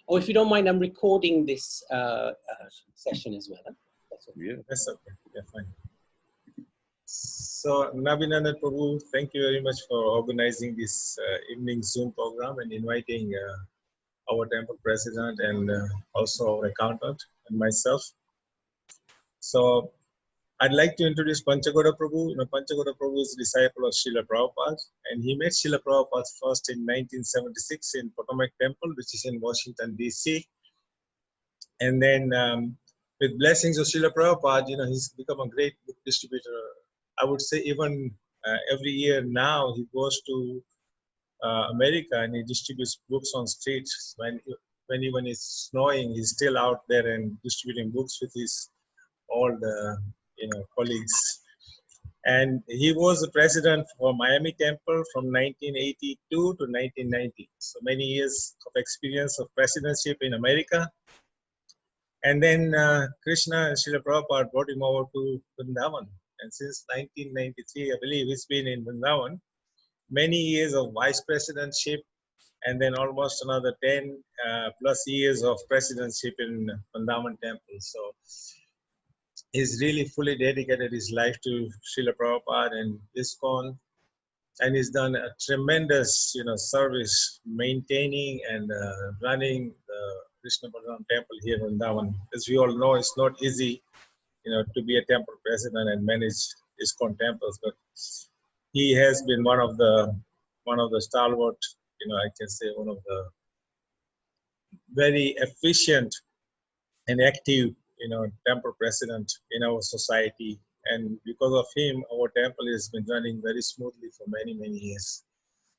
Or if you don't mind, I'm recording this session as well. Huh? That's okay. Yeah, that's okay. Yeah, fine. So, Nabinanda Prabhu, thank you very much for organizing this evening Zoom program and inviting our temple president and also our accountant and myself. So, I'd like to introduce Panchagauda Prabhu. You know, Panchagauda Prabhu is a disciple of Srila Prabhupada, and he met Srila Prabhupada first in 1976 in Potomac Temple, which is in Washington, D.C. And then with blessings of Srila Prabhupada, you know, he's become a great book distributor. I would say even every year now he goes to America and he distributes books on streets. When it's snowing, he's still out there and distributing books with his all the colleagues. And he was the president for Miami Temple from 1982 to 1990. So many years of experience of presidency in America. And then Krishna and Srila Prabhupada brought him over to Vrindavan. And since 1993, I believe he's been in Vrindavan. Many years of vice presidentship, and then almost another 10 plus years of presidentship in Vrindavan Temple. So he's really fully dedicated his life to Srila Prabhupada and ISKCON. And he's done a tremendous, service maintaining and running the Krishna Balaram Temple here in Vrindavan. As we all know, it's not easy, to be a temple president and manage ISKCON temples, but he has been one of the stalwart, I can say one of the very efficient and active, temple president in our society. And because of him, our temple has been running very smoothly for many, many years.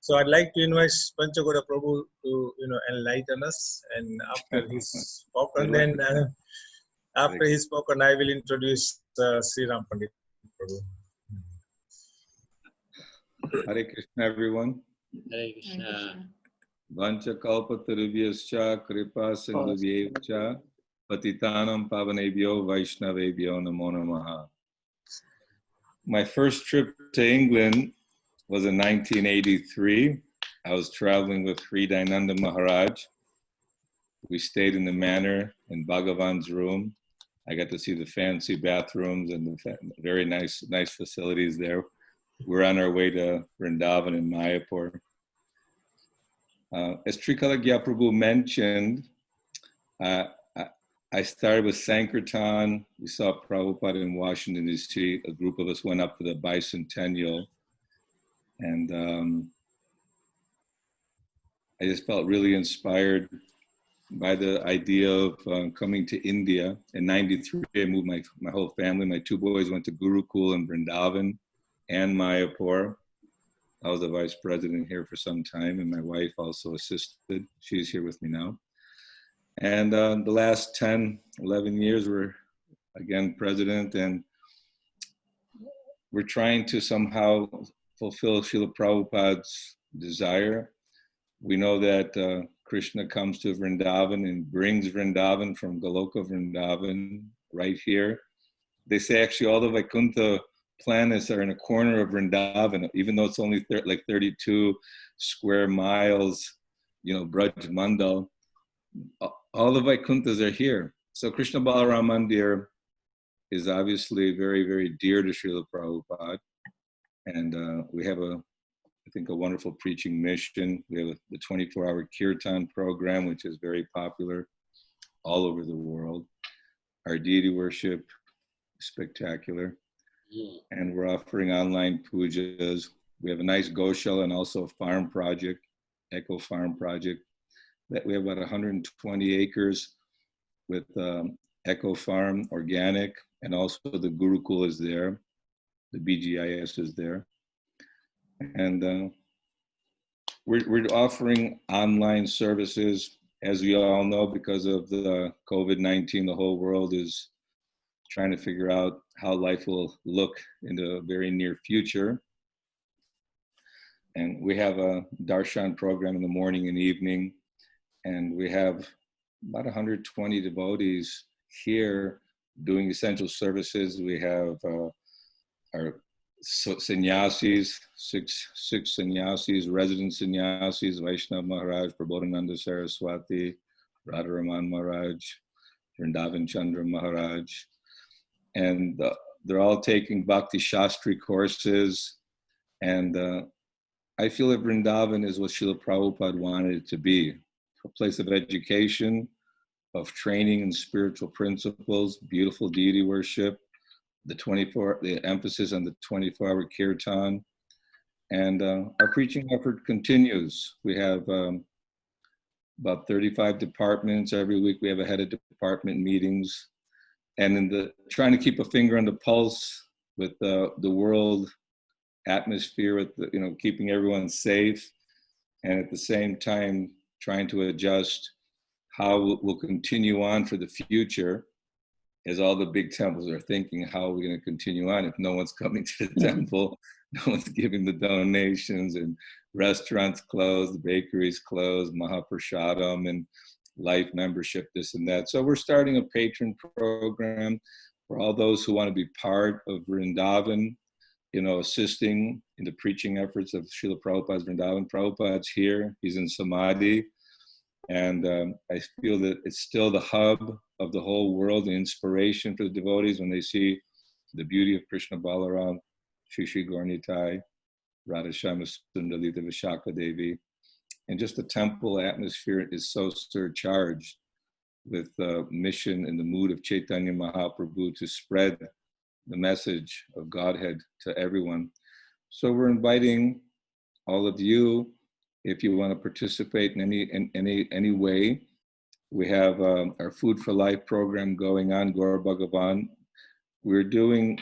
So I'd like to invite Panchagauda Prabhu to, enlighten us. And after he's spoken, then after he's spoken, I will introduce Sri Ram Pandit Prabhu. Hare Krishna, everyone. Hare Krishna. Vancha kalpatarubhyascha kripa sindhubhyevcha patitanam pavanebhyo vaishnavebhyo namo namaha. My first trip to England was in 1983. I was traveling with Hridayananda Maharaj. We stayed in the manor in Bhagavan's room. I got to see the fancy bathrooms and the very nice facilities there. We're on our way to Vrindavan and Mayapur. As Trikalajna Prabhu mentioned, I started with Sankirtan. We saw Prabhupada in Washington, D.C. A group of us went up to the bicentennial. And I just felt really inspired by the idea of coming to India. In 93, I moved my whole family. My two boys went to Gurukul in Vrindavan and Mayapur. I was the vice president here for some time, and my wife also assisted. She's here with me now. And the last 10, 11 years, we're again president, and we're trying to somehow fulfill Srila Prabhupada's desire. We know that Krishna comes to Vrindavan and brings Vrindavan from Goloka Vrindavan right here. They say actually all the Vaikuntha planets are in a corner of Vrindavan, even though it's only like 32 square miles, Braj Mandal. All the Vaikunthas are here. So Krishna Balaram Mandir is obviously very, very dear to Srila Prabhupada. And we have I think a wonderful preaching mission. We have the 24-hour kirtan program, which is very popular all over the world. Our deity worship is spectacular. And we're offering online pujas. We have a nice Goshala and also a farm project, eco farm project. That we have about 120 acres with eco farm, organic, and also the Gurukul is there. The BGIS is there. And we're offering online services. As we all know, because of the COVID-19, the whole world is trying to figure out how life will look in the very near future. And we have a darshan program in the morning and evening. And we have about 120 devotees here doing essential services. We have our sannyasis, six sannyasis, resident sannyasis, Vaishnava Maharaj, Prabodhananda Saraswati, Radharaman Maharaj, Vrindavan Chandra Maharaj, and they're all taking Bhakti Shastri courses. And I feel that Vrindavan is what Srila Prabhupada wanted it to be, a place of education, of training in spiritual principles, beautiful deity worship, the emphasis on the 24-hour kirtan. And our preaching effort continues. We have about 35 departments. Every week we have a head of department meetings. And in trying to keep a finger on the pulse with the world atmosphere, with keeping everyone safe, and at the same time trying to adjust how we'll continue on for the future, as all the big temples are thinking, how are we going to continue on if no one's coming to the temple, no one's giving the donations, and restaurants closed, bakeries closed, Mahaprashadam and life membership, this and that. So we're starting a patron program for all those who want to be part of Vrindavan, assisting in the preaching efforts of Srila Prabhupada's Vrindavan. Prabhupada's here, he's in Samadhi. And I feel that it's still the hub of the whole world, the inspiration for the devotees when they see the beauty of Krishna Balaram, Shri Shri Gaurnitai, Radha Shama Sundalita Vishaka Devi. And just the temple atmosphere is so surcharged with the mission and the mood of Chaitanya Mahaprabhu to spread the message of Godhead to everyone. So we're inviting all of you, if you want to participate in any way. We have our Food for Life program going on, Gaur Bhagavan. We're doing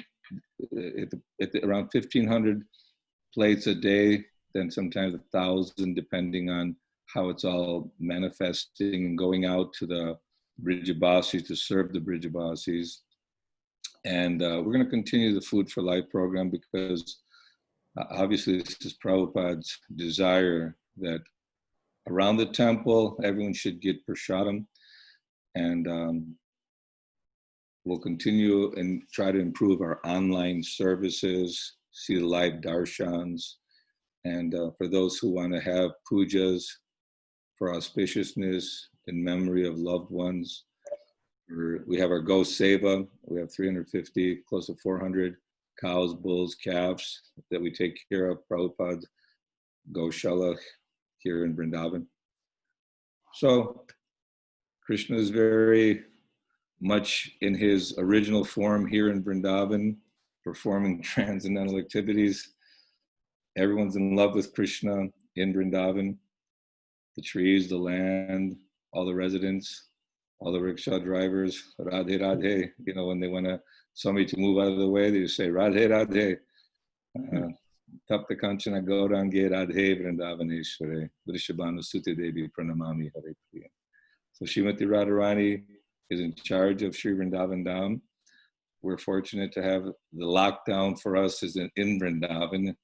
around 1,500 plates a day, then sometimes 1,000, depending on how it's all manifesting, and going out to the Brijabasis to serve the Brijabasis. And we're going to continue the Food for Life program because obviously this is Prabhupada's desire that around the temple, everyone should get prasadam. And we'll continue and try to improve our online services, see the live darshans. And for those who want to have pujas for auspiciousness in memory of loved ones, we have our Go Seva. We have 350, close to 400 cows, bulls, calves that we take care of, Prabhupada Goshala here in Vrindavan. So Krishna is very much in his original form here in Vrindavan, performing transcendental activities. Everyone's in love with Krishna in Vrindavan. The trees, the land, all the residents, all the rickshaw drivers, Radhe Radhe. When they want somebody to move out of the way, they just say Radhe Radhe. Tapta Kanchana Gaurange Radhe Vrindavaneshware Vrishabhanu Suti Devi Pranamami Hare Priya. So Srimati Radharani is in charge of Sri Vrindavan Dham. We're fortunate to have the lockdown for us is in Vrindavan.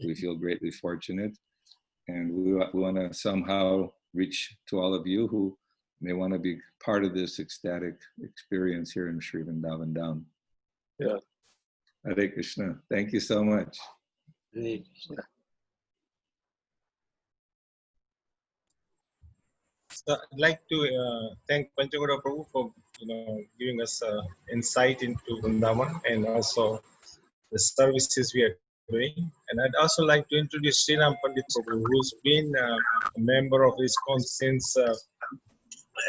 We feel greatly fortunate. And we want to somehow reach to all of you who may want to be part of this ecstatic experience here in Sri Vrindavan Dham. Yeah. Hare Krishna. Thank you so much. Hare Krishna. So I'd like to thank Panchagauda Prabhu for giving us insight into Vrindavan and also the services we are doing. And I'd also like to introduce Sriram Pandit Prabhu, who's been a member of ISKCON since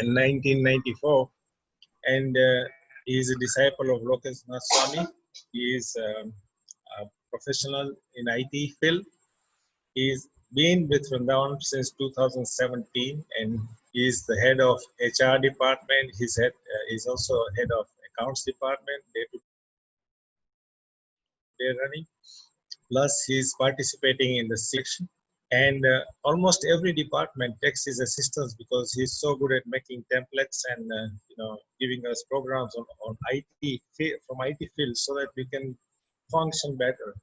1994, and he is a disciple of Lokesh Nath Swami. He is a professional in IT field. He's been with Vrindavan since 2017, and he is the head of HR department. He's also head of accounts department, day running. Plus, he's participating in the section. And almost every department takes his assistance because he's so good at making templates and giving us programs on IT from IT field so that we can function better.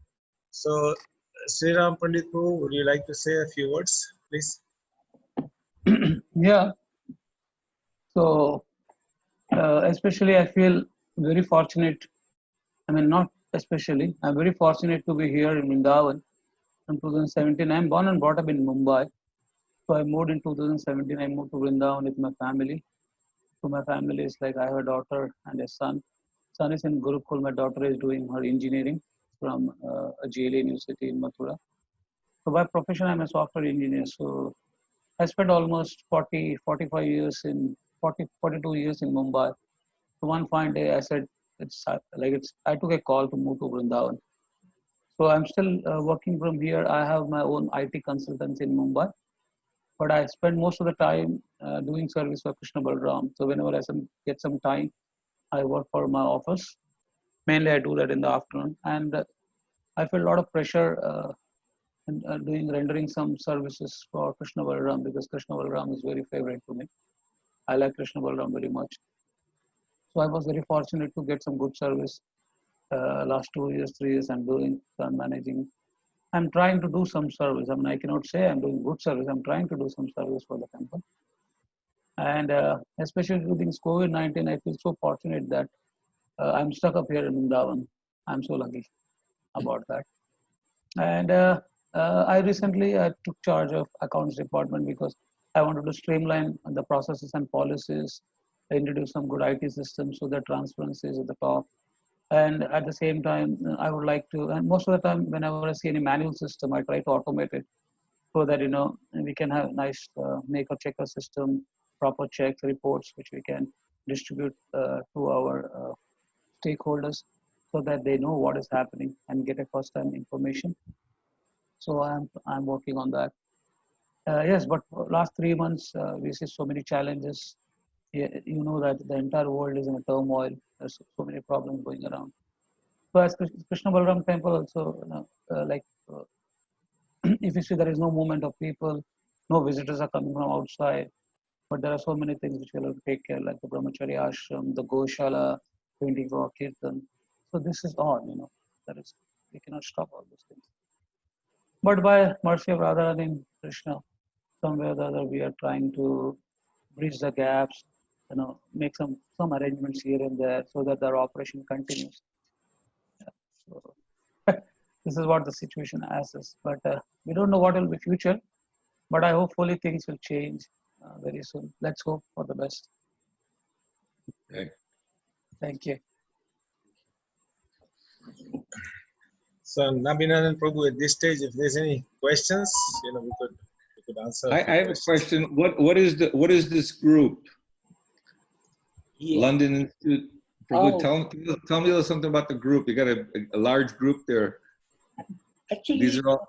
So, Sriram Pandit Prabhu, would you like to say a few words, please? Yeah. So, especially I feel very fortunate. Not especially. I'm very fortunate to be here in Vrindavan. In 2017, I'm born and brought up in Mumbai. So I moved in 2017. I moved to Vrindavan with my family. So my family is like I have a daughter and a son. Son is in Gurukul. My daughter is doing her engineering from a GLA University in Mathura. So by profession, I'm a software engineer. So I spent almost 45 years in 42 years in Mumbai. So one fine day, I said, I took a call to move to Vrindavan. So I'm still working from here. I have my own IT consultants in Mumbai, but I spend most of the time doing service for Krishna Balram. So whenever I get some time, I work for my office. Mainly, I do that in the afternoon, and I feel a lot of pressure in rendering some services for Krishna Balram because Krishna Balram is very favorite to me. I like Krishna Balram very much. So I was very fortunate to get some good service. Last 2 years, 3 years, I'm managing. I'm trying to do some service. I mean, I cannot say I'm doing good service. I'm trying to do some service for the temple. And especially during COVID-19, I feel so fortunate that I'm stuck up here in Vrindavan. I'm so lucky about that. And I recently took charge of accounts department because I wanted to streamline the processes and policies, introduce some good IT systems so that transparency is at the top. And at the same time, I would like to, and most of the time, whenever I see any manual system, I try to automate it so that, we can have nice maker checker system, proper checks, reports, which we can distribute to our stakeholders so that they know what is happening and get a first-time information. So I'm working on that. Yes, but for last 3 months, we see so many challenges. You know that the entire world is in a turmoil. There's so many problems going around. So as Krishna Balram temple also, if you see there is no movement of people, no visitors are coming from outside, but there are so many things which we have to take care, like the Brahmacharya ashram, the Goshala, 24 Kirtan. So this is on, that is, we cannot stop all these things. But by mercy of Radharani and Krishna, somewhere or the other, we are trying to bridge the gaps, make some arrangements here and there so that our operation continues. So this is what the situation as is. But we don't know what will be future. But I hopefully things will change very soon. Let's hope for the best. Okay. Thank you. So Nabhinan and Prabhu, at this stage, if there's any questions, we could answer. I have a question. What is this group? Yeah. London Institute. Prabhu, tell me a little something about the group. You got a large group there. Actually, these are all.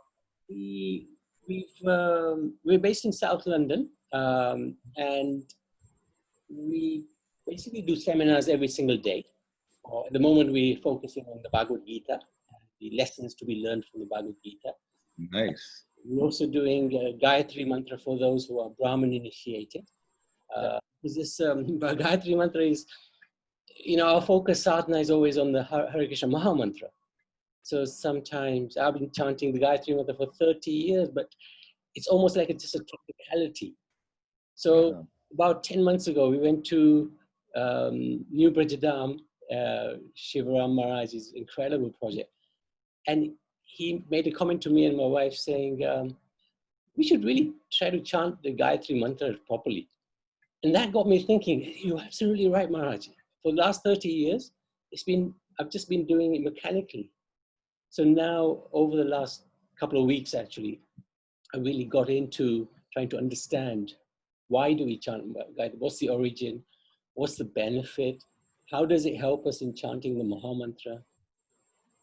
We're based in South London, and we basically do seminars every single day. At the moment, we're focusing on the Bhagavad Gita, the lessons to be learned from the Bhagavad Gita. Nice. We're also doing Gayatri Mantra for those who are Brahmin initiated. Because this Gayatri Mantra is, our focus sadhana is always on the Hare Krishna Maha Mantra. So sometimes I've been chanting the Gayatri Mantra for 30 years, but it's almost like it's just a technicality. So about 10 months ago, we went to New Brajadam, Shivaram Maharaj's incredible project. And he made a comment to me and my wife saying, we should really try to chant the Gayatri Mantra properly. And that got me thinking, you're absolutely right, Maharaj. For the last 30 years, I've just been doing it mechanically. So now, over the last couple of weeks, actually, I really got into trying to understand why do we chant Gayatri? What's the origin? What's the benefit? How does it help us in chanting the Maha Mantra?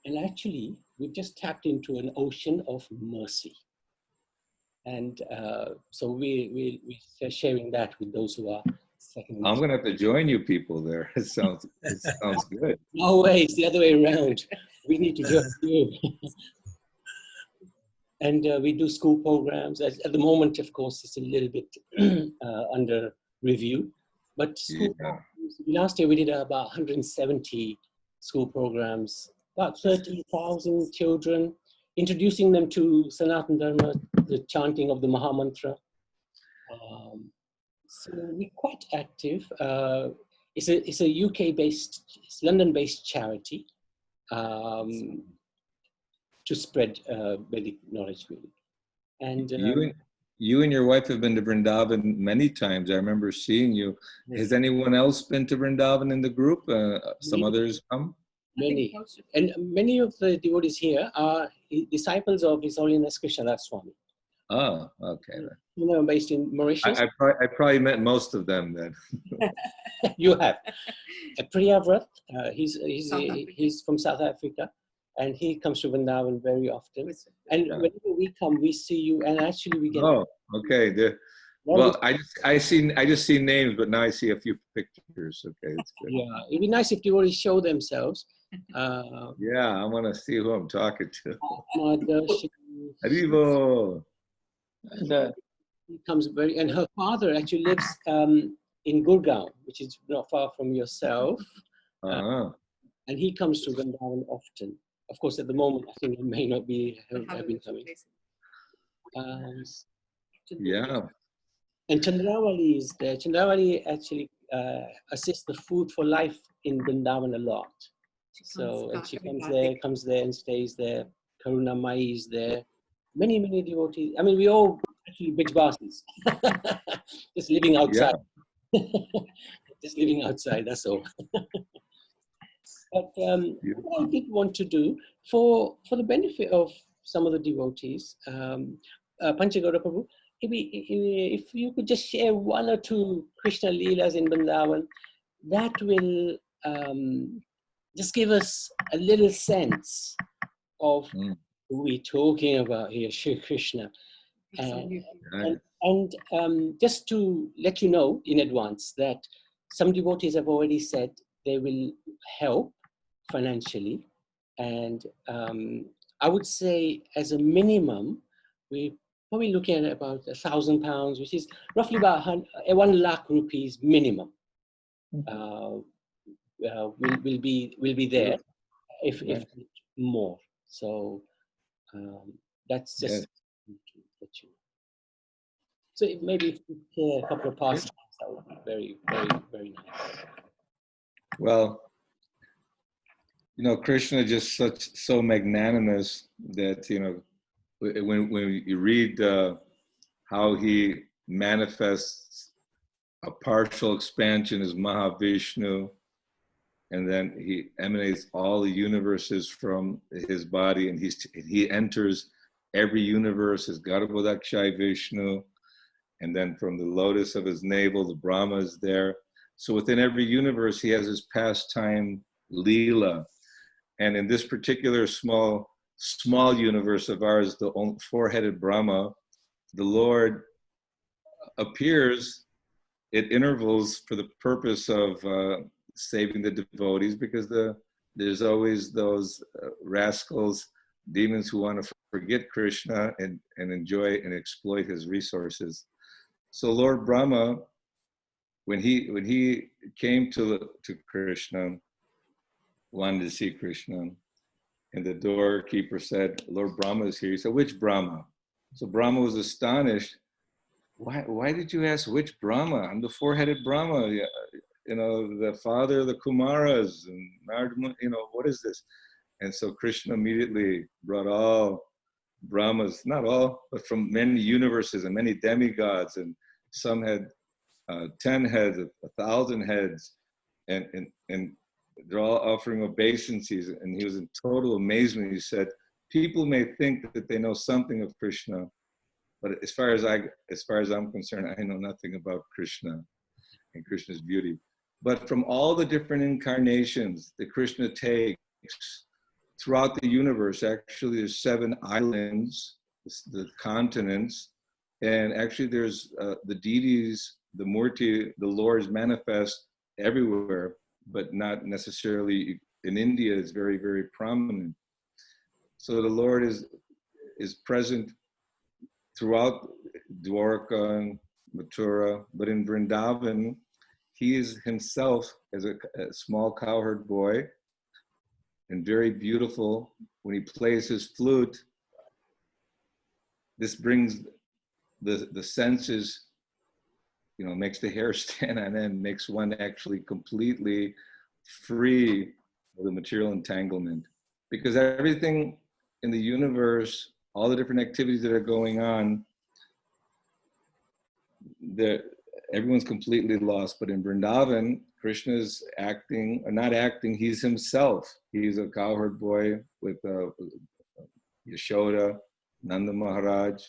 And actually, we've just tapped into an ocean of mercy. And so we're sharing that with those who are second. I'm going to have to join you people there. It sounds good. No way, it's the other way around. We need to join you. And we do school programs. At the moment, of course, it's a little bit under review. But last year we did about 170 school programs, about 30,000 children, introducing them to Sanatana Dharma, the chanting of the Maha Mantra. So we're quite active. It's a UK-based, London-based charity to spread Vedic knowledge, really. And you and your wife have been to Vrindavan many times. I remember seeing you. Has anyone else been to Vrindavan in the group? Some others come? Many. And many of the devotees here are disciples of His Holiness Krishna Swami. Oh, okay. You know, based in Mauritius. I probably met most of them then. You have. Priyavrat, he's from South Africa, and he comes to Vrindavan very often. And whenever we come, we see you, and actually we get. Oh, okay. Well, I just see names, but now I see a few pictures. Okay, that's good. Yeah, it'd be nice if devotees show themselves. Yeah, I want to see who I'm talking to. Haribo. He comes and her father actually lives in Gurgaon, which is not far from yourself. And he comes to Vrindavan often. Of course, at the moment, I think he may not have been coming. Yeah. And Chandravali is there. Chandravali actually assists the Food for Life in Vrindavan a lot. And she comes there and stays there. Karuna Mai is there. Many, many devotees. I mean, we all actually Bijbasis. Just living outside. Yeah. Just living outside, that's all. But what I did want to do, for the benefit of some of the devotees, Panchagauda Prabhu, if you could just share one or two Krishna Leelas in Vrindavan, that will just give us a little sense of who we're talking about here, Shri Krishna. And just to let you know in advance that some devotees have already said they will help financially. And I would say as a minimum, we're probably looking at about £1,000, which is roughly about 1 lakh rupees minimum. Will be there if more. So that's just to let you know. So maybe if you share a couple of pastimes, that would be very, very, very nice. Well, you know, Krishna is just so magnanimous that, you know, when you read how he manifests a partial expansion as Mahavishnu, and then he emanates all the universes from his body, and he enters every universe as Garbhodakshai Vishnu, and then from the lotus of his navel, the Brahma is there. So within every universe, he has his pastime Leela. And in this particular small universe of ours, the four-headed Brahma, the Lord appears at intervals for the purpose of saving the devotees, because there's always those rascals, demons who want to forget Krishna and enjoy and exploit his resources. So Lord Brahma, when he came to Krishna, wanted to see Krishna, and the doorkeeper said, Lord Brahma is here. He said, which Brahma? So Brahma was astonished. Why did you ask which Brahma? I'm the four-headed Brahma, you know, the father of the Kumaras, and Narada, you know, what is this? And so Krishna immediately brought all Brahmas, not all, but from many universes and many demigods, and some had 10 heads, 1,000 heads, and they're all offering obeisances. And he was in total amazement. He said, people may think that they know something of Krishna, but as far as I'm concerned, I know nothing about Krishna and Krishna's beauty. But from all the different incarnations that Krishna takes throughout the universe, actually there's 7 islands, the continents, and actually there's the deities, the Murti, the Lord is manifest everywhere, but not necessarily in India. It's very, very prominent. So the Lord is present throughout Dwarka and Mathura, but in Vrindavan, he is himself as a small cowherd boy, and very beautiful. When he plays his flute, this brings the senses, you know, makes the hair stand on end, makes one actually completely free of the material entanglement. Because everything in the universe, all the different activities that are going on, everyone's completely lost. But in Vrindavan, Krishna's acting, or not acting, he's himself. He's a cowherd boy with Yashoda, Nanda Maharaj,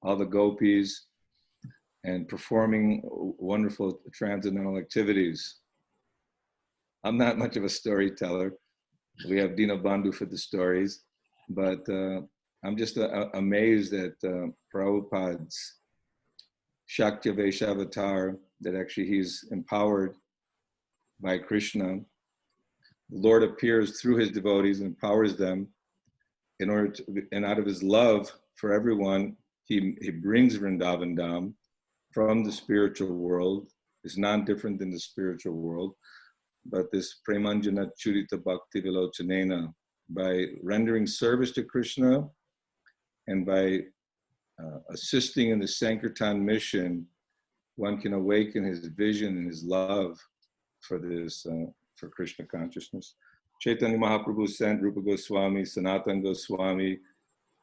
all the gopis, and performing wonderful transcendental activities. I'm not much of a storyteller. We have Dina Bandhu for the stories, but I'm just amazed at Prabhupada's Shakya Vaishavatar, that actually he's empowered by Krishna. The Lord appears through his devotees and empowers them in order to, and out of his love for everyone, he brings Vrindavan Dham from the spiritual world. It's non-different than the spiritual world, but this Premanjana Churita Bhakti Vilochanena, by rendering service to Krishna and by assisting in the Sankirtan mission, one can awaken his vision and his love for this, for Krishna consciousness. Chaitanya Mahaprabhu sent Rupa Goswami, Sanatana Goswami,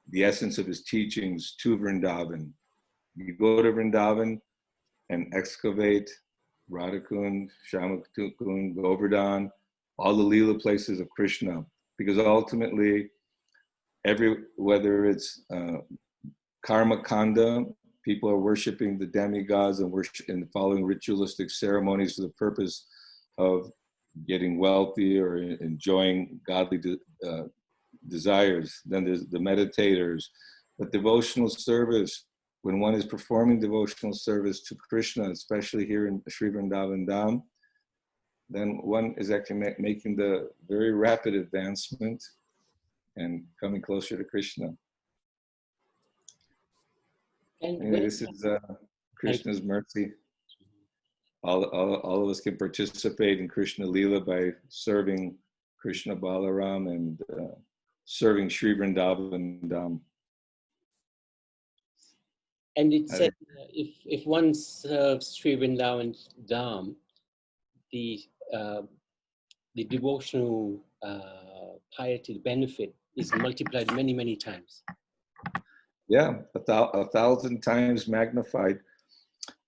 the essence of his teachings to Vrindavan. You go to Vrindavan and excavate Radhakund, Shyamakund, Govardhan, all the Leela places of Krishna, because ultimately, whether it's Karma Kanda, people are worshiping the demigods and following ritualistic ceremonies for the purpose of getting wealthy or enjoying godly desires. Then there's the meditators. But devotional service, when one is performing devotional service to Krishna, especially here in Sri Vrindavan Dham, then one is actually making the very rapid advancement and coming closer to Krishna. And this is Krishna's mercy. All of us can participate in Krishna Leela by serving Krishna Balaram and serving Sri Vrindavan Dham. And it said if one serves Sri Vrindavan Dham, the devotional piety, the benefit is multiplied many, many times. Yeah, 1,000 times magnified.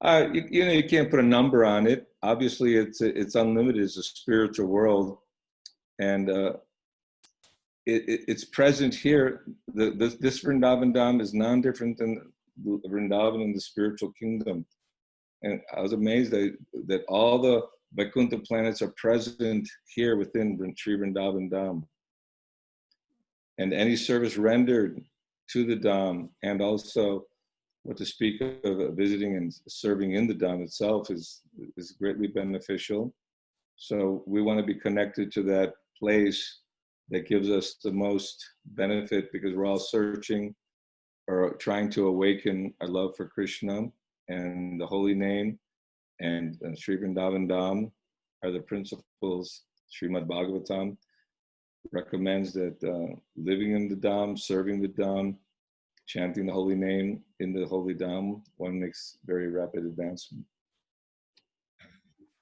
You can't put a number on it. Obviously, it's unlimited. It's a spiritual world, and it's present here. This Vrindavan Dham is non-different than Vrindavan in the spiritual kingdom. And I was amazed that all the Vaikuntha planets are present here within Sri Vrindavan Dham. And any service rendered to the Dham, and also what to speak of visiting and serving in the Dham itself is greatly beneficial. So we want to be connected to that place that gives us the most benefit, because we're all searching or trying to awaken our love for Krishna and the holy name, and Sri Vrindavan Dham are the principles. Srimad Bhagavatam recommends that living in the Dham, serving the Dham, chanting the holy name in the holy Dham, one makes very rapid advancement.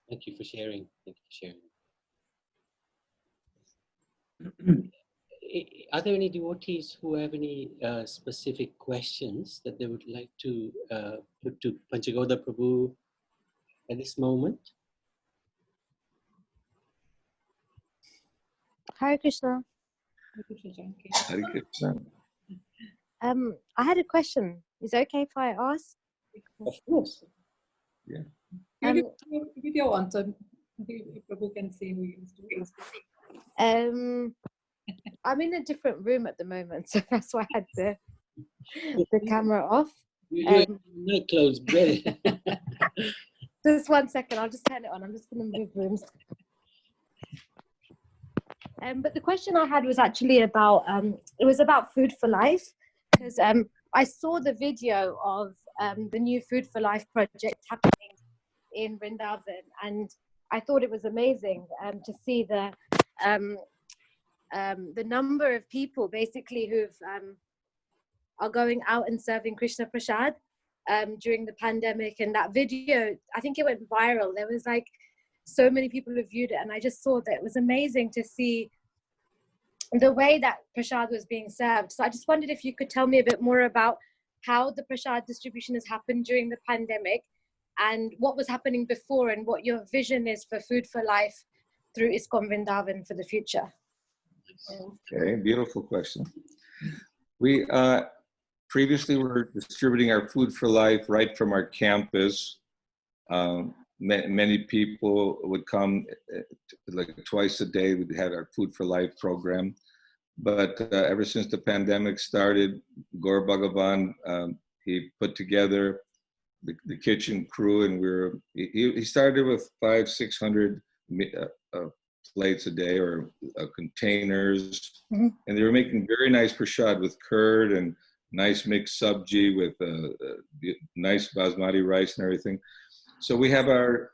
Thank you for sharing. Thank you for sharing. Are there any devotees who have any specific questions that they would like to put to Panchagauda Prabhu at this moment? Hare Krishna. Hare Krishna. I had a question. Is it okay if I ask? Of course. Yeah. Give your answer. Prabhu can see who used to. I'm in a different room at the moment, so that's why I had the camera off. My clothes, really. Just 1 second, I'll just turn it on. I'm just going to move rooms. But the question I had was actually about, it was about Food for Life, because I saw the video of the new Food for Life project happening in Vrindavan, and I thought it was amazing to see the number of people basically who are going out and serving Krishna Prasad during the pandemic. And that video, I think it went viral. There was like so many people who viewed it, and I just saw that it was amazing to see the way that prasad was being served. So I just wondered if you could tell me a bit more about how the prasad distribution has happened during the pandemic, and what was happening before, and what your vision is for Food for Life through ISKCON Vrindavan for the future. Okay, beautiful question. We previously were distributing our Food for Life right from our campus. Many people would come like twice a day. We'd have our Food for Life program. But ever since the pandemic started, Gaur Bhagavan, he put together the kitchen crew, and he started with 500-600 plates a day, or containers, and they were making very nice prashad with curd and nice mixed sabji with nice basmati rice and everything. So we have our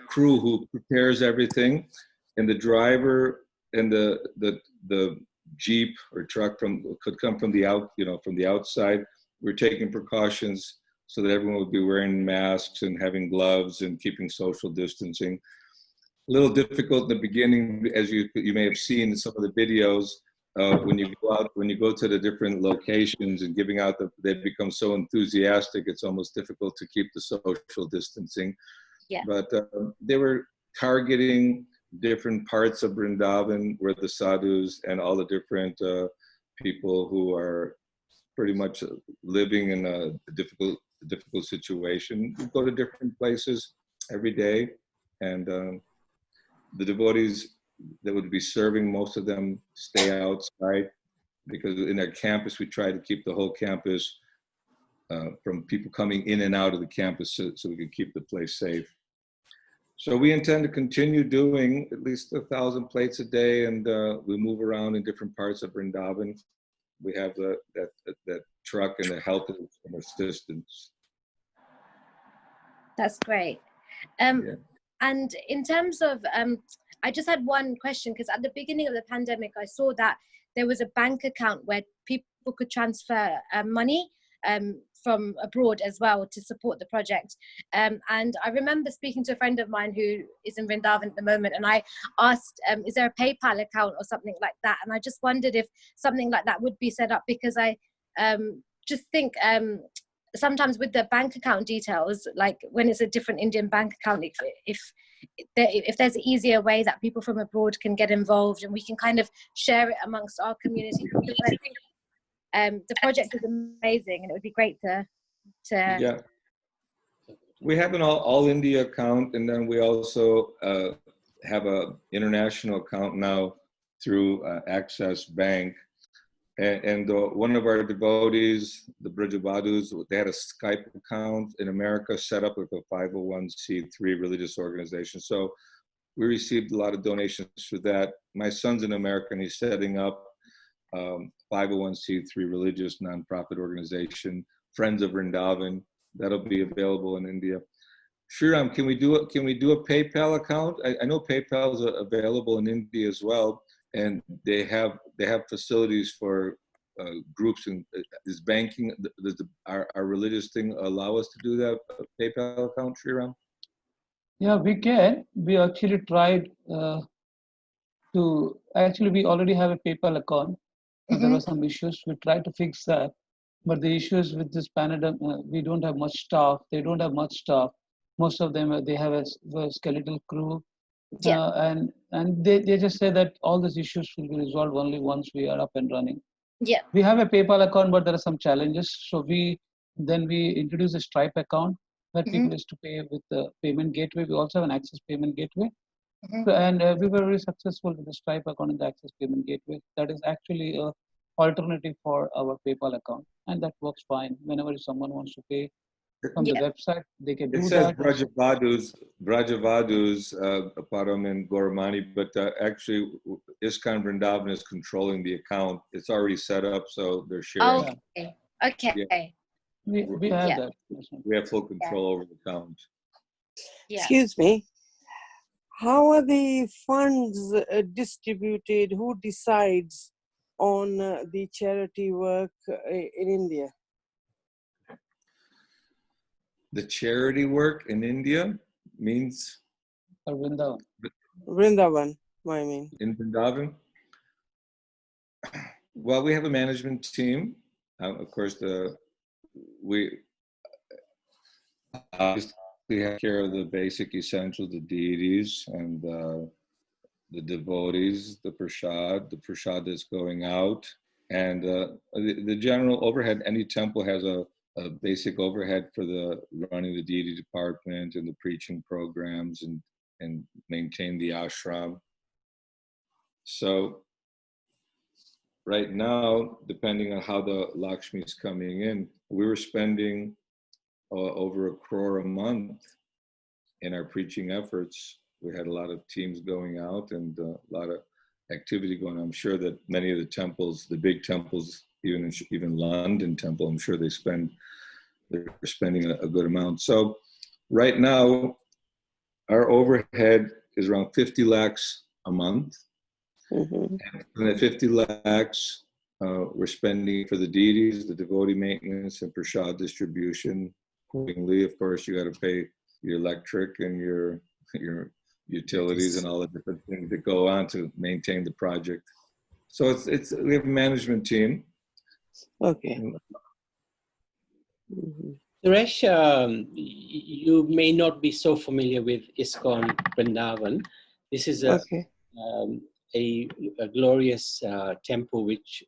crew who prepares everything, and the driver and the jeep or truck could come from the outside. We're taking precautions so that everyone would be wearing masks and having gloves and keeping social distancing. A little difficult in the beginning, as you may have seen in some of the videos. When you go to the different locations and giving out, they become so enthusiastic. It's almost difficult to keep the social distancing. Yeah. But they were targeting different parts of Vrindavan where the sadhus and all the different people who are pretty much living in a difficult situation. We go to different places every day, and the devotees that would be serving, most of them stay outside, because in our campus we try to keep the whole campus from people coming in and out of the campus, so we can keep the place safe. So we intend to continue doing at least 1,000 plates a day, and we move around in different parts of Vrindavan. We have that truck and the health and assistance. That's great. Yeah. And in terms of, I just had one question, because at the beginning of the pandemic, I saw that there was a bank account where people could transfer money from abroad as well to support the project. And I remember speaking to a friend of mine who is in Vrindavan at the moment, and I asked, is there a PayPal account or something like that? And I just wondered if something like that would be set up, because I just think sometimes with the bank account details, like when it's a different Indian bank account, if there's an easier way that people from abroad can get involved, and we can kind of share it amongst our community. I think the project is amazing, and it would be great to Yeah. We have an all India account, and then we also have an international account now through Access Bank. And one of our devotees, the Brajavadus, they had a Skype account in America set up with a 501c3 religious organization. So we received a lot of donations for that. My son's in America, and he's setting up 501c3 religious nonprofit organization, Friends of Vrindavan. That'll be available in India. Shriram, can we do a PayPal account? I know PayPal is available in India as well. And they have facilities for groups. And is banking, our religious thing allow us to do that PayPal account, Shriram? Yeah, we can. We actually tried we already have a PayPal account. But there were some issues. We tried to fix that. But the issues with this pandemic, we don't have much staff. They don't have much staff. Most of them, they have a skeletal crew. Yeah. And they just say that all these issues will be resolved only once we are up and running. Yeah. We have a PayPal account, but there are some challenges. So we introduce a Stripe account where people used to pay with the payment gateway. We also have an Access payment gateway. So, and we were very successful with the Stripe account and the Access payment gateway. That is actually an alternative for our PayPal account, and that works fine. Whenever someone wants to pay from the website, they can do that. It says Brajavadus, Param and Gauramani, but actually ISKCON Vrindavan is controlling the account. It's already set up, so they're sharing. Okay. Yeah. We have that. We have full control over the account. Yeah. Excuse me. How are the funds distributed? Who decides on the charity work in India? The charity work in India means? Vrindavan. Vrindavan, I mean. In Vrindavan? Well, we have a management team. Of course, take care of the basic essentials, the deities and the devotees, the prasad that's going out, and the general overhead. Any temple has a basic overhead for the running the deity department and the preaching programs and maintain the ashram. So right now, depending on how the Lakshmi is coming in, we were spending over 1 crore a month in our preaching efforts. We had a lot of teams going out and a lot of activity going on. I'm sure that many of the temples, the big temples, even London Temple, I'm sure they're spending a good amount. So right now, our overhead is around 50 lakhs a month. Mm-hmm. And that 50 lakhs, we're spending for the deities, the devotee maintenance, and prasad distribution. Accordingly, of course, you got to pay your electric and your utilities and all the different things that go on to maintain the project. So it's we have a management team. Okay. Mm-hmm. Suresh, you may not be so familiar with ISKCON Vrindavan. This is a glorious temple which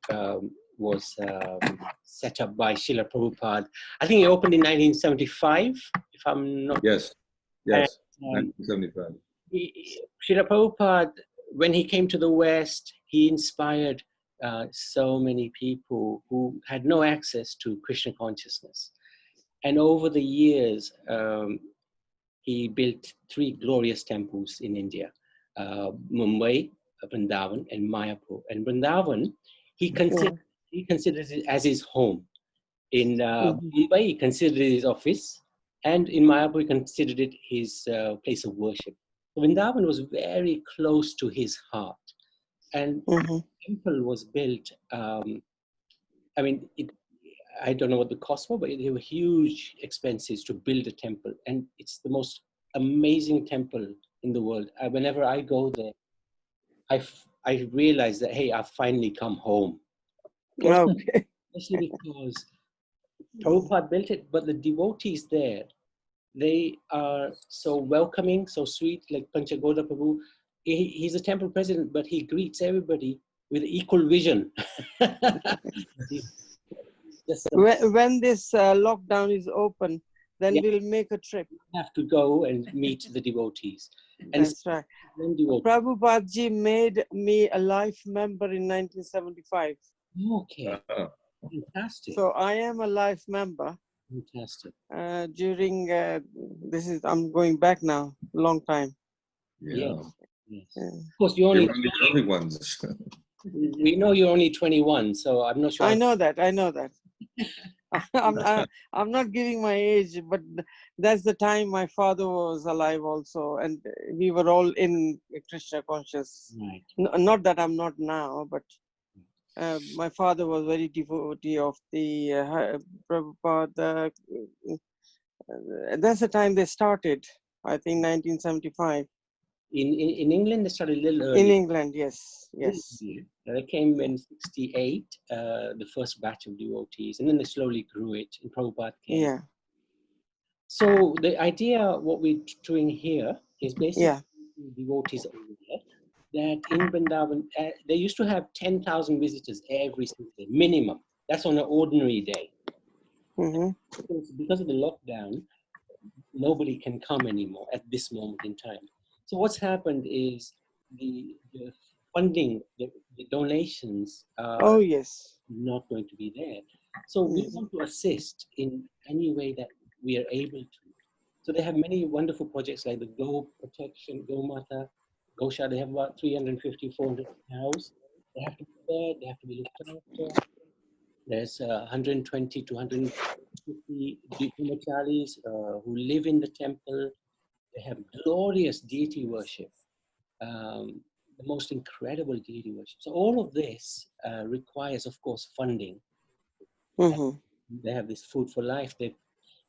was set up by Srila Prabhupada. I think it opened in 1975, if I'm not. Yes, 1975. Srila Prabhupada, when he came to the West, he inspired so many people who had no access to Krishna consciousness. And over the years, he built 3 glorious temples in India, Mumbai, Vrindavan, and Mayapur. And Vrindavan, he considered it as his home. In Mumbai, he considered it his office. And in Mayapur, he considered it his place of worship. Vrindavan was very close to his heart. And the temple was built, I mean, I don't know what the cost were, but there were huge expenses to build a temple. And it's the most amazing temple in the world. Whenever I go there, I realize that, hey, I've finally come home. Okay. Especially because Prabhupada built it, but the devotees there, they are so welcoming, so sweet, like Panchagauda Prabhu. He's a temple president, but he greets everybody with equal vision. When this lockdown is open, then we'll make a trip. We have to go and meet the devotees. And that's right. Prabhupada ji made me a life member in 1975. Okay. Fantastic. So I am a life member. Fantastic. During I'm going back now, long time. Yeah. Yes. Of course, you're only the early ones. We know you're only 21, so I'm not sure. I know that. I'm not giving my age, but that's the time my father was alive also, and we were all in Krishna conscious. Right. Not that I'm not now, but my father was very devotee of the Prabhupada. That's the time they started, I think 1975. In England, they started a little early. In England, yes. They came in 68, the first batch of devotees, and then they slowly grew it, and Prabhupada came. Yeah. So the idea, what we're doing here, is basically devotees over there, that in Vrindavan, they used to have 10,000 visitors every single day, minimum. That's on an ordinary day. Because of the lockdown, nobody can come anymore at this moment in time. So what's happened is the funding, the donations are not going to be there. So we want to assist in any way that we are able to. So they have many wonderful projects like the Go Protection, Go Mata, Gosha. They have about 350, 400 cows. They have to be fed, they have to be looked after. There's 120 to 150 brahmacharis who live in the temple. They have glorious deity worship, the most incredible deity worship. So all of this requires, of course, funding. They have this Food for Life.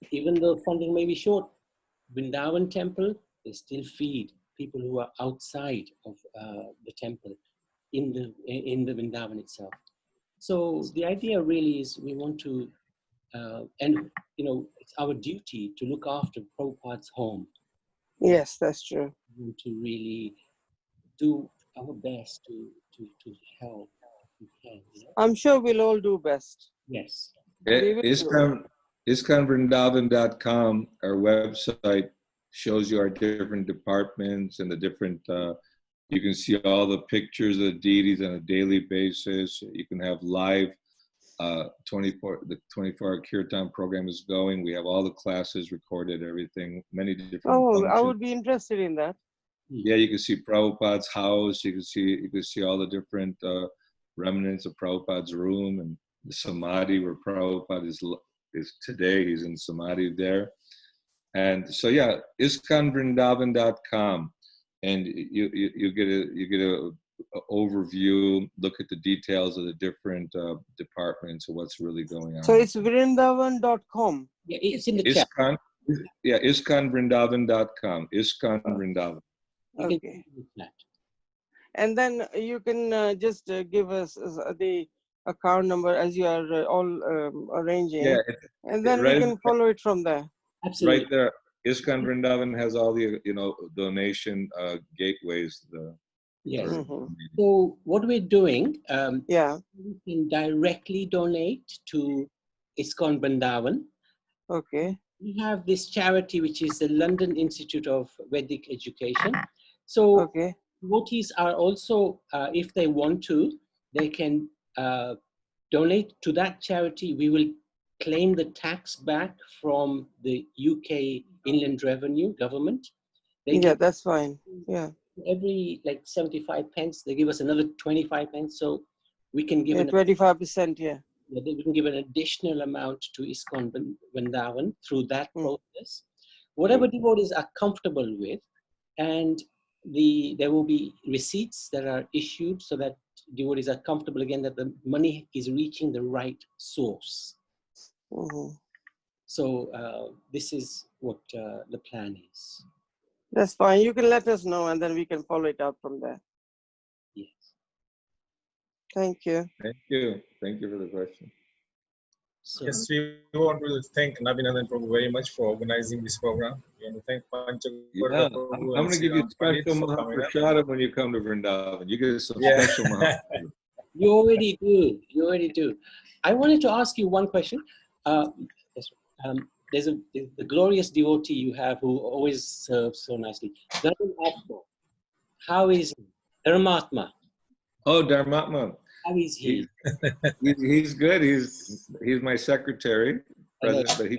Even though funding may be short, Vrindavan temple, they still feed people who are outside of the temple in the Vrindavan itself. So the idea really is we want to, and it's our duty to look after Prabhupada's home. Yes, that's true. And to really do our best to help if we can. You know? I'm sure we'll all do best. Yes. ISKCONVrindavan.com, our website, shows you our different departments and the different, you can see all the pictures of the deities on a daily basis. You can have live the 24-hour Kirtan program is going. We have all the classes recorded, everything, many different functions. I would be interested in that. Yeah, you can see Prabhupada's house. You can see all the different remnants of Prabhupada's room and the samadhi where Prabhupada is today. He's in samadhi there. And so yeah, ISKCONVrindavan.com, and you get a overview, look at the details of the different departments of what's really going on. So it's Vrindavan.com. Yeah, it's in the chat. Yeah, ISKCONVrindavan.com. ISKCONVrindavan. Okay. And then you can just give us the account number as you are all arranging. Yeah, and then we can follow it from there. Absolutely. Right there. ISKCON Vrindavan has all the donation gateways. Yes. So what we're doing, we can directly donate to ISKCON Vrindavan. Okay. We have this charity which is the London Institute of Vedic Education. So devotees are also, if they want to, they can donate to that charity. We will claim the tax back from the UK Inland Revenue government. That's fine. Yeah. Every 75 pence, they give us another 25 pence. So we can give 25%, we can give an additional amount to ISKCON Vrindavan through that process. Whatever devotees are comfortable with, and there will be receipts that are issued so that devotees are comfortable again that the money is reaching the right source. So this is what the plan is. That's fine. You can let us know and then we can follow it up from there. Yes. Thank you. Thank you. Thank you for the question. So, yes, we want to thank Nabinandan Prabhu very much for organizing this program. We want to thank Panchagauda Prabhu. I'm going to give you special Mahaprasada when you come to Vrindavan. You get some special Mahaprasada. You already do. You already do. I wanted to ask you one question. There's the glorious devotee you have who always serves so nicely. Dharmatma. How is he? Dharmatma. Oh, Dharmatma. How is he? He's good. He's my secretary, president, but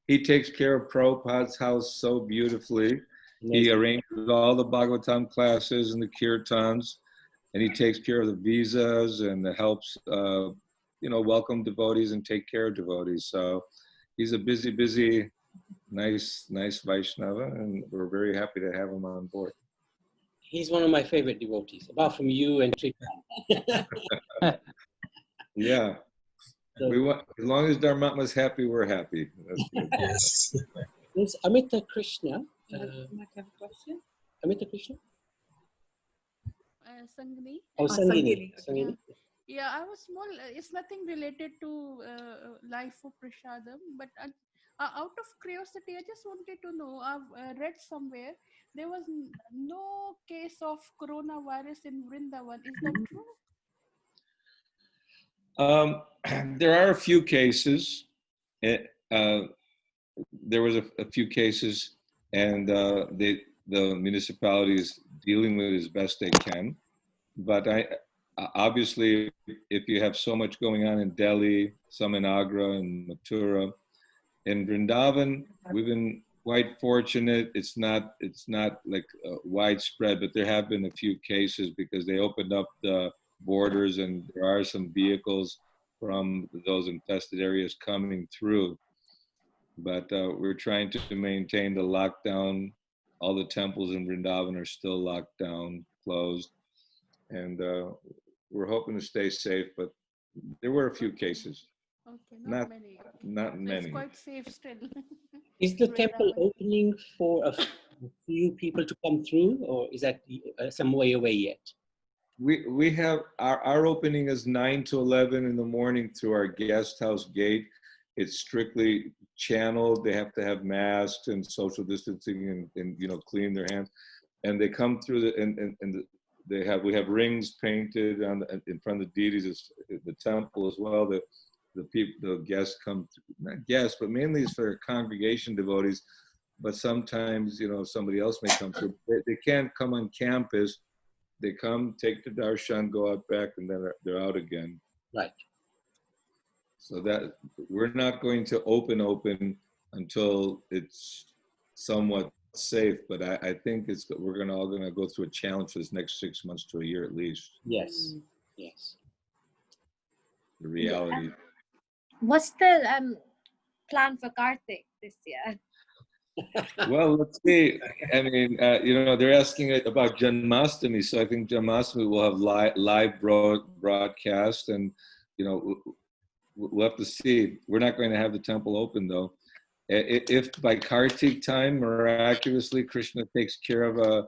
he takes care of Prabhupada's house so beautifully. He arranges all the Bhagavatam classes and the kirtans, and he takes care of the visas and helps, welcome devotees and take care of devotees. So he's a busy, nice Vaishnava, and we're very happy to have him on board. He's one of my favorite devotees, apart from you and Trikalajna. Yeah. So, as long as Dharmatma's happy, we're happy. That's good. Yes. There's Amita Krishna. You might have a question. Amita Krishna? Sangini. Oh, Sangini. Sangini. Yeah, I was small. It's nothing related to life of Prasadam, but out of curiosity, I just wanted to know. I've read somewhere there was no case of coronavirus in Vrindavan. Is that true? There are a few cases. There was a few cases, and the municipality is dealing with it as best they can. But obviously, if you have so much going on in Delhi, some in Agra and Mathura, in Vrindavan, we've been quite fortunate. It's not like widespread, but there have been a few cases because they opened up the borders and there are some vehicles from those infested areas coming through. But we're trying to maintain the lockdown. All the temples in Vrindavan are still locked down, closed. And we're hoping to stay safe, but there were a few cases. Okay, not many. Not many. It's quite safe still. Is the temple opening for a few people to come through, or is that some way away yet? We have our opening is 9 to 11 in the morning through our guest house gate. it's strictly channeled. They have to have masks and social distancing and you know, clean their hands. And they come through we have rings painted on in front of the deities, the temple as well. The guests come through, not guests, but mainly it's for congregation devotees. But sometimes, you know, somebody else may come through. They can't come on campus. They come, take the darshan, go out back, and then they're out again. Right. So that we're not going to open until it's somewhat safe. But I think we're all gonna go through a challenge for this next 6 months to a year at least. Yes. Yes. The reality. What's the plan for Karthik this year? Well, let's see. I mean, you know, they're asking about Janmashtami, so I think Janmashtami will have live broadcast, and you know, we'll have to see. We're not going to have the temple open though. If by Kartik time, miraculously, Krishna takes care of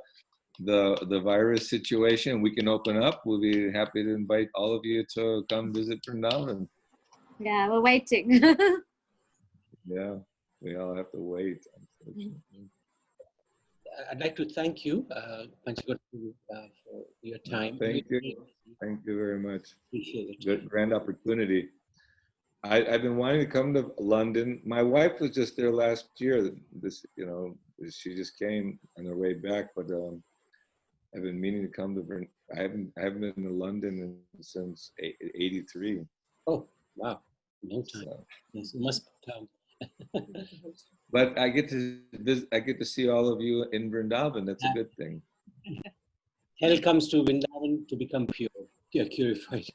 the virus situation, we can open up, we'll be happy to invite all of you to come visit Vrindavan. Yeah, we're waiting. Yeah, we all have to wait. I'd like to thank you, Panchagauda, for your time. Thank you. Thank you very much. Appreciate it. Good, grand opportunity. I've been wanting to come to London. My wife was just there last year. You know, she just came on her way back, but I've been meaning to come to. I haven't been to London since '83. Oh, wow, no time. So. Yes, you must come. But I get to visit. I get to see all of you in Vrindavan. That's a good thing. Hell comes to Vrindavan to become pure, purified.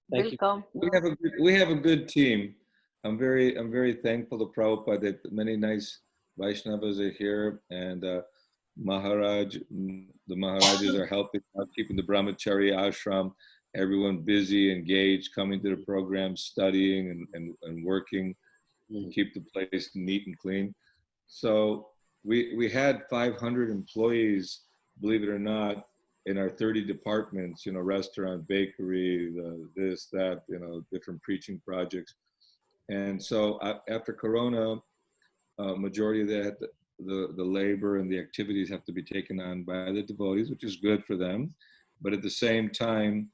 Thank you. Welcome. We have a good team. I'm very thankful to Prabhupada that many nice Vaishnavas are here, and the Maharajas are helping out, keeping the Brahmachari ashram, everyone busy, engaged, coming to the program, studying and working, keep the place neat and clean. So we had 500 employees, believe it or not, in our 30 departments, you know, restaurant, bakery, this, that, you know, different preaching projects. And so after Corona, majority of that, the labor and the activities have to be taken on by the devotees, which is good for them. But at the same time,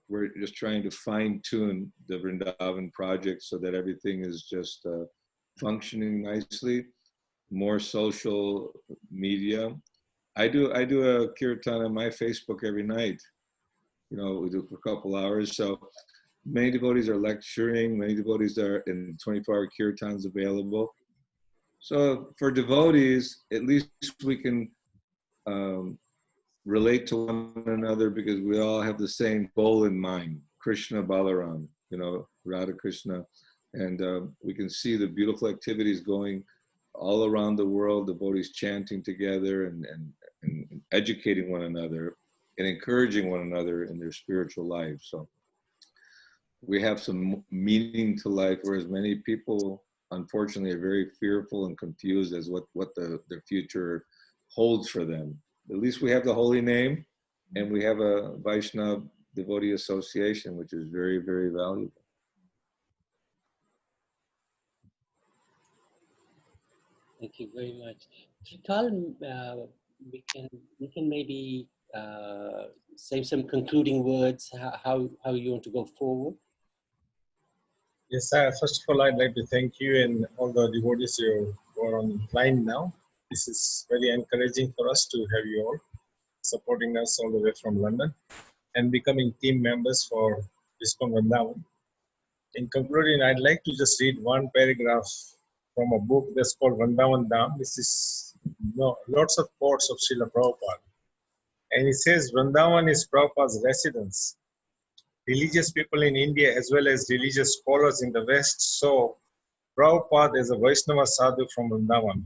we're just trying to fine tune the Vrindavan project so that everything is just functioning nicely. More social media. I do a kirtan on my Facebook every night. You know, we do it for a couple hours. So many devotees are lecturing. Many devotees are in 24-hour kirtans available. So for devotees, at least we can relate to one another because we all have the same goal in mind. Krishna Balaram, you know, Radha Krishna. And we can see the beautiful activities going all around the world, devotees chanting together and educating one another and encouraging one another in their spiritual life. So we have some meaning to life, whereas many people, unfortunately, are very fearful and confused as what their future holds for them. At least we have the holy name, and we have a Vaishnava devotee association, which is very, very valuable. Thank you very much. Trikal, we can maybe say some concluding words, how you want to go forward. Yes, first of all, I'd like to thank you and all the devotees who are online now. This is very encouraging for us to have you all supporting us all the way from London and becoming team members for ISKCON Vrindavan. In concluding, I'd like to just read one paragraph from a book that's called Vrindavan Dham. This is lots of quotes of Srila Prabhupada. And it says, Vrindavan is Prabhupada's residence. Religious people in India as well as religious scholars in the West saw Prabhupada as a Vaishnava sadhu from Vrindavan.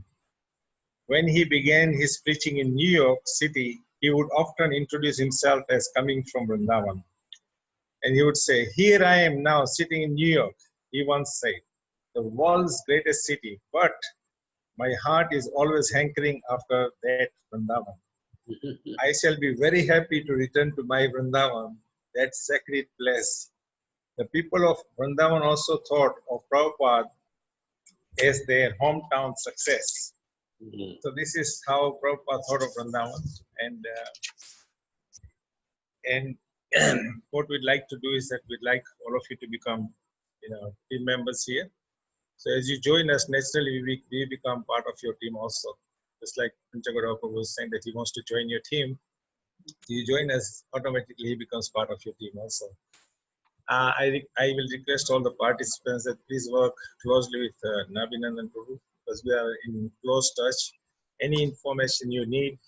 When he began his preaching in New York City, he would often introduce himself as coming from Vrindavan. And he would say, here I am now sitting in New York, he once said, the world's greatest city, but my heart is always hankering after that Vrindavan. I shall be very happy to return to my Vrindavan, that sacred place. the people of Vrindavan also thought of Prabhupada as their hometown success. Mhm. So this is how Prabhupada thought of Vrindavan, and what we'd like to do is that we'd like all of you to become, team members here. So as you join us, naturally we become part of your team also. Just like Panchagauda was saying that he wants to join your team, you join us, automatically he becomes part of your team also. I will request all the participants that please work closely with Nabinandan Prabhu, because we are in close touch. Any information you need,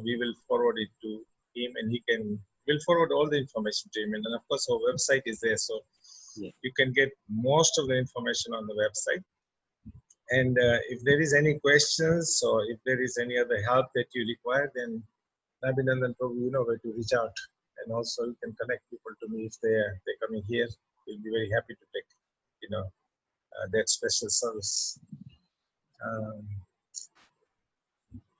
we will forward it to him, and we'll forward all the information to him. And then of course our website is there, so you can get most of the information on the website. And if there is any questions or if there is any other help that you require, then Nabinandan Prabhu, you know where to reach out. And also you can connect people to me if they're coming here. We'll be very happy to take, that special service.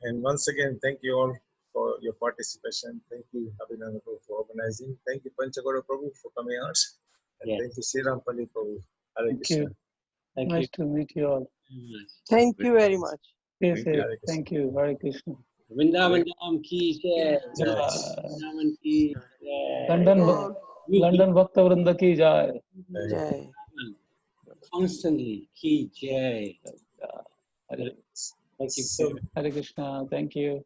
And once again, thank you all for your participation. Thank you, Nabinandan Prabhu, for organizing. Thank you, Panchagauda Prabhu, for coming out. And Yes. thank you, Sri Rampalli Prabhu. Hare Thank Krishna. you. Thank Nice to meet you all. you. Thank you very much. Yes, Thank you. yes. Thank you. Hare Krishna. Vrindavan Dham ki jai. Yes. Vrindavan ki jai. London Bhakta Vrinda ki jai. Jai. Constantly ki jai. Hare Thank you. So, Hare Krishna. Thank you.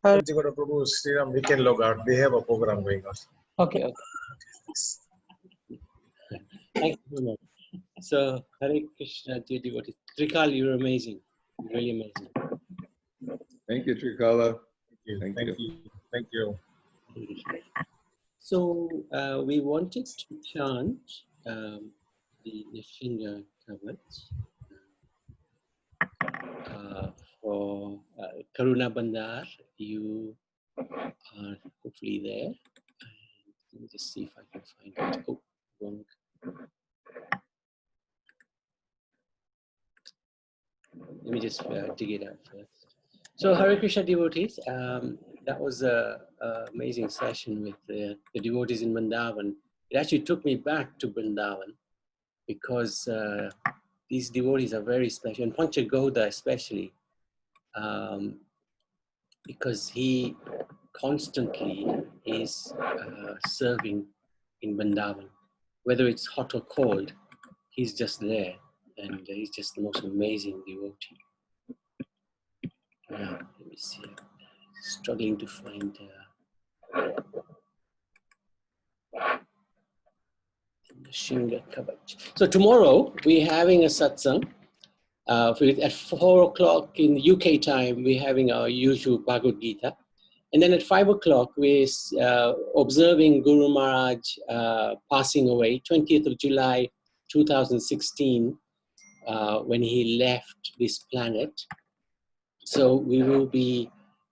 Panchagauda Prabhu, Sri Ram, we can log out. We have a program going on. Okay. Okay. Thank you so much. So, Hare Krishna, dear devotees. Trikal, you're amazing. Really amazing. Thank you, Trikala. Thank Thank you. Thank you. So, we wanted to chant the Nishinga Kavach for Karuna Bandar. You are hopefully there. Let me just see if I can find it. Oh, wrong. Let me just dig it out first. So, Hare Krishna devotees, that was an amazing session with the devotees in Vrindavan. It actually took me back to Vrindavan because these devotees are very special, and Panchagauda especially, because he constantly is serving in Vrindavan. Whether it's hot or cold, he's just there, and he's just the most amazing devotee. Let me see. Struggling to find the Shinga Kavach. So tomorrow we're having a satsang. At 4 o'clock in the UK time, we're having our usual Bhagavad Gita. And then at 5 o'clock, we're observing Guru Maharaj passing away, 20th of July, 2016, when he left this planet. So we will be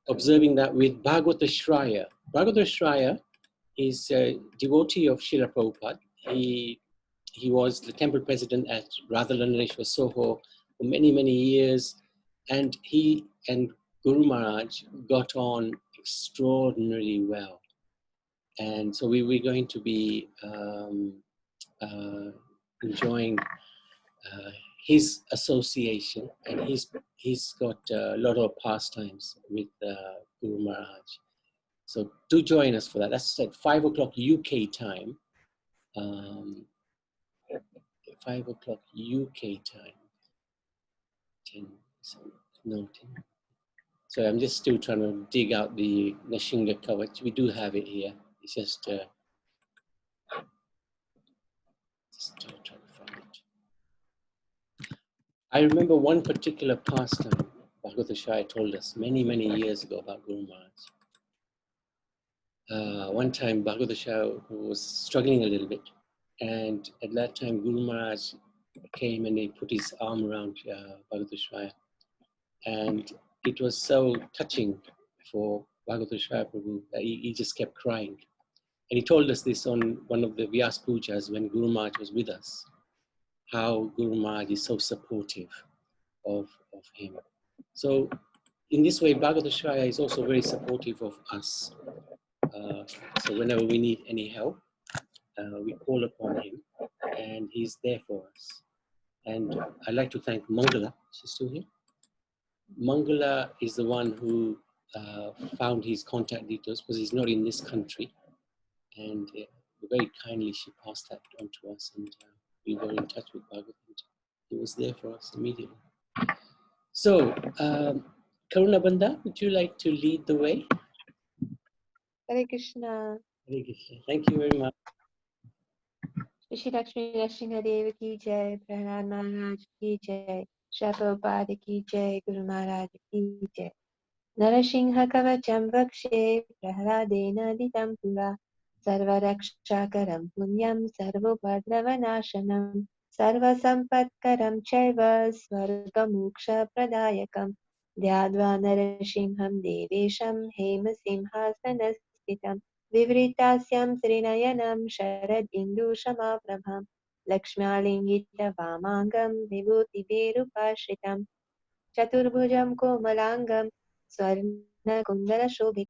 observing that with Bhagavata Shraya. Bhagavata Shraya is a devotee of Srila Prabhupada. He was the temple president at Radhalandaneshwar Soho for many, many years. And he and Guru Maharaj got on extraordinarily well. And so we're going to be enjoying his association, and he's got a lot of pastimes with Guru Maharaj. So do join us for that. That's at 5 o'clock UK time. 5 o'clock UK time. 10. So I'm just still trying to dig out the Nishinga Kavach. We do have it here. It's just trying to find it. I remember one particular pastime Bhagavata Shai told us many, many years ago about Guru Maharaj. One time Bhagavata Shai was struggling a little bit, and at that time Guru Maharaj came and he put his arm around Bhagavata Shai, and it was so touching for Bhagavata Shai Prabhu that he just kept crying. And he told us this on one of the Vyas Pujas when Guru Maharaj was with us, how Guru Maharaj is so supportive of him. So in this way, Bhagavata Shaya is also very supportive of us. So whenever we need any help, we call upon him. and he's there for us. And I'd like to thank Mangala. She's still here. Mangala is the one who found his contact details because he's not in this country. And very kindly she passed that on to us, and we were in touch with Bhagavat. He was there for us immediately. So, Karuna Banda, would you like to lead the way? Hare Krishna. Hare Krishna. Thank you very much. Shri Lakshmi Nrsimha ki jai, Prahlad Maharaj ki jai, Shri Prabhupada ki jai, Guru Maharaj ki jai. Narasingha kavacham vakshe, Prahladena ditam pura, Sarva rakshakaram punyam, Sarvobhadravanashanam, Sarva sampatkaram chaiva, Svarga moksha pradayakam, Dhyadva narasimham devesham, Hema simhasanasthitam, Vivritashyam Srinayanam Sharad Indu Shamaprabham Lakshmalingita Vamangam Vibhuti Verupashritam Chaturbhujam Komalangam Swarna Kundala Shobhitam